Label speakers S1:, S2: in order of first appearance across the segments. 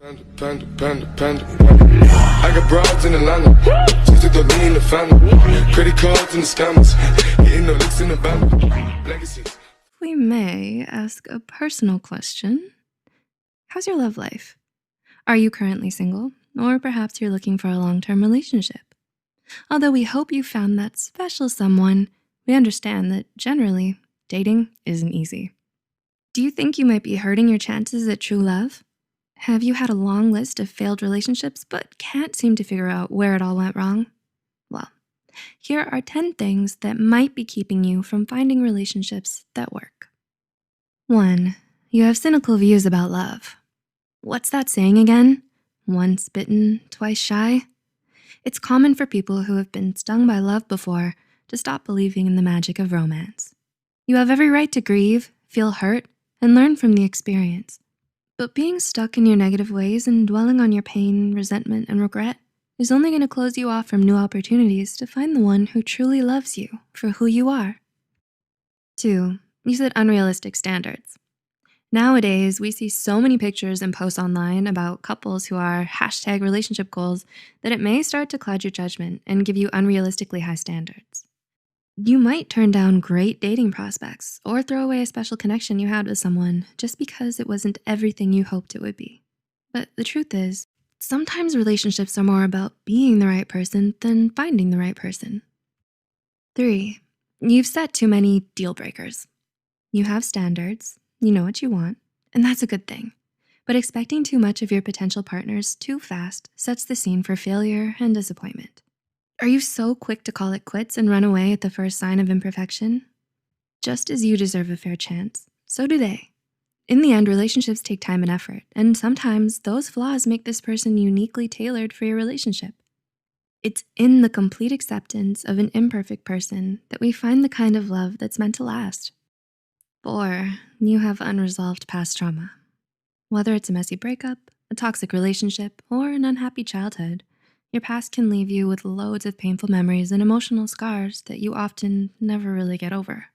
S1: Panda, panda, panda. I got broads in Atlanta. Just to throw me in the family. Credit cards and the scammers. Getting no licks in the band. Legacies.
S2: We may ask a personal question. How's your love life? Are you currently single? Or perhaps you're looking for a long-term relationship? Although we hope you found that special someone, we understand that generally, dating isn't easy. Do you think you might be hurting your chances at true love? Have you had a long list of failed relationships but can't seem to figure out where it all went wrong? Well, here are 10 things that might be keeping you from finding relationships that work. 1. You have cynical views about love. What's that saying again? Once bitten, twice shy? It's common for people who have been stung by love before to stop believing in the magic of romance. You have every right to grieve, feel hurt, and learn from the experience. But being stuck in your negative ways and dwelling on your pain, resentment, and regret is only going to close you off from new opportunities to find the one who truly loves you for who you are. 2. You set unrealistic standards. Nowadays, we see so many pictures and posts online about couples who are #relationship goals that it may start to cloud your judgment and give you unrealistically high standards. You might turn down great dating prospects or throw away a special connection you had with someone just because it wasn't everything you hoped it would be. But the truth is, sometimes relationships are more about being the right person than finding the right person. 3. You've set too many deal breakers. You have standards, you know what you want, and that's a good thing. But expecting too much of your potential partners too fast sets the scene for failure and disappointment. Are you so quick to call it quits and run away at the first sign of imperfection? Just as you deserve a fair chance, so do they. In the end, relationships take time and effort, and sometimes those flaws make this person uniquely tailored for your relationship. It's in the complete acceptance of an imperfect person that we find the kind of love that's meant to last. 4. You have unresolved past trauma. Whether it's a messy breakup, a toxic relationship, or an unhappy childhood, your past can leave you with loads of painful memories and emotional scars that you often never really get over.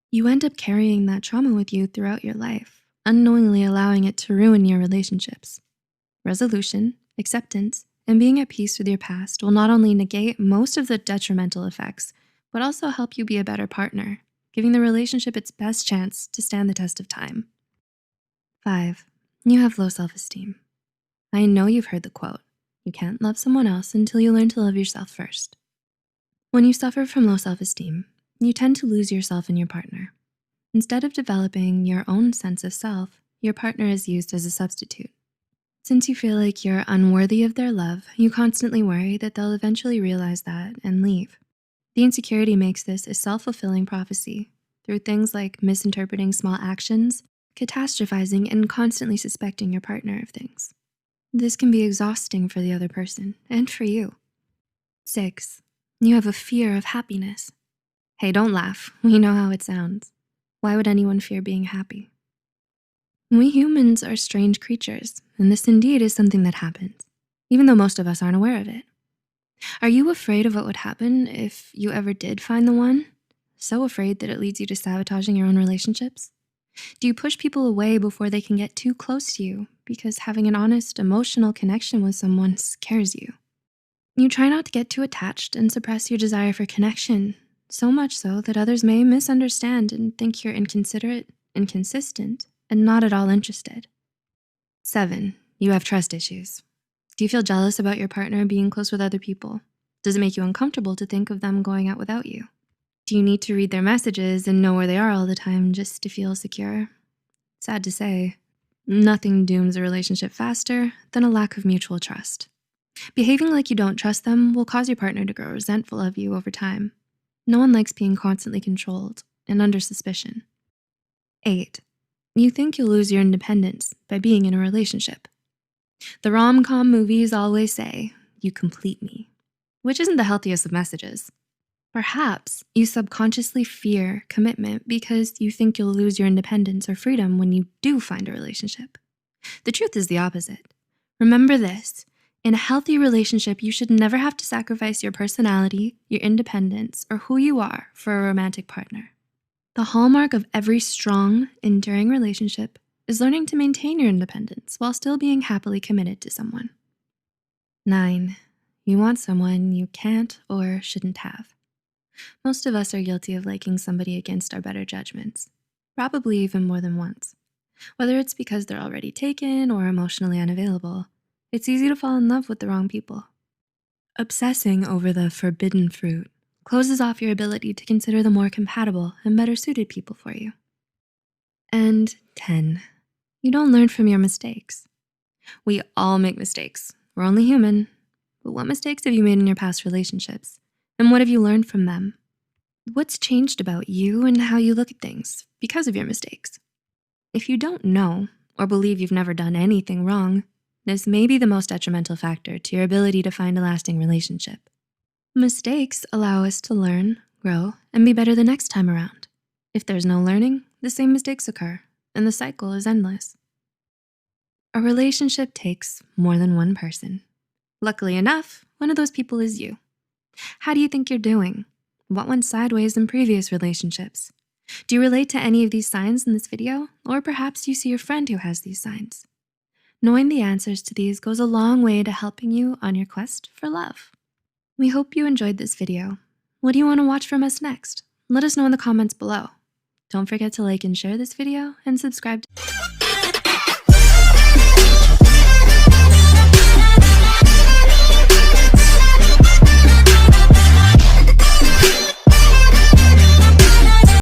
S2: You end up carrying that trauma with you throughout your life, unknowingly allowing it to ruin your relationships. Resolution, acceptance, and being at peace with your past will not only negate most of the detrimental effects, but also help you be a better partner, giving the relationship its best chance to stand the test of time. 5. You have low self-esteem. I know you've heard the quote, "You can't love someone else until you learn to love yourself first." When you suffer from low self-esteem, you tend to lose yourself in your partner. Instead of developing your own sense of self, your partner is used as a substitute. Since you feel like you're unworthy of their love, you constantly worry that they'll eventually realize that and leave. The insecurity makes this a self-fulfilling prophecy through things like misinterpreting small actions, catastrophizing, and constantly suspecting your partner of things. This can be exhausting for the other person and for you. 6. You have a fear of happiness. Hey, don't laugh. We know how it sounds. Why would anyone fear being happy? We humans are strange creatures, and this indeed is something that happens, even though most of us aren't aware of it. Are you afraid of what would happen if you ever did find the one? So afraid that it leads you to sabotaging your own relationships? Do you push people away before they can get too close to you because having an honest, emotional connection with someone scares you? You try not to get too attached and suppress your desire for connection, so much so that others may misunderstand and think you're inconsiderate, inconsistent, and not at all interested. 7. You have trust issues. Do you feel jealous about your partner being close with other people? Does it make you uncomfortable to think of them going out without you? Do you need to read their messages and know where they are all the time just to feel secure? Sad to say, nothing dooms a relationship faster than a lack of mutual trust. Behaving like you don't trust them will cause your partner to grow resentful of you over time. No one likes being constantly controlled and under suspicion. 8. You think you'll lose your independence by being in a relationship. The rom-com movies always say, "You complete me," which isn't the healthiest of messages. Perhaps you subconsciously fear commitment because you think you'll lose your independence or freedom when you do find a relationship. The truth is the opposite. Remember this, in a healthy relationship, you should never have to sacrifice your personality, your independence, or who you are for a romantic partner. The hallmark of every strong, enduring relationship is learning to maintain your independence while still being happily committed to someone. 9. You want someone you can't or shouldn't have. Most of us are guilty of liking somebody against our better judgments, probably even more than once. Whether it's because they're already taken or emotionally unavailable, it's easy to fall in love with the wrong people. Obsessing over the forbidden fruit closes off your ability to consider the more compatible and better suited people for you. And 10. You don't learn from your mistakes. We all make mistakes. We're only human. But what mistakes have you made in your past relationships? And what have you learned from them? What's changed about you and how you look at things because of your mistakes? If you don't know or believe you've never done anything wrong, this may be the most detrimental factor to your ability to find a lasting relationship. Mistakes allow us to learn, grow, and be better the next time around. If there's no learning, the same mistakes occur, and the cycle is endless. A relationship takes more than one person. Luckily enough, one of those people is you. How do you think you're doing? What went sideways in previous relationships? Do you relate to any of these signs in this video? Or perhaps you see your friend who has these signs? Knowing the answers to these goes a long way to helping you on your quest for love. We hope you enjoyed this video. What do you want to watch from us next? Let us know in the comments below. Don't forget to like and share this video and subscribe.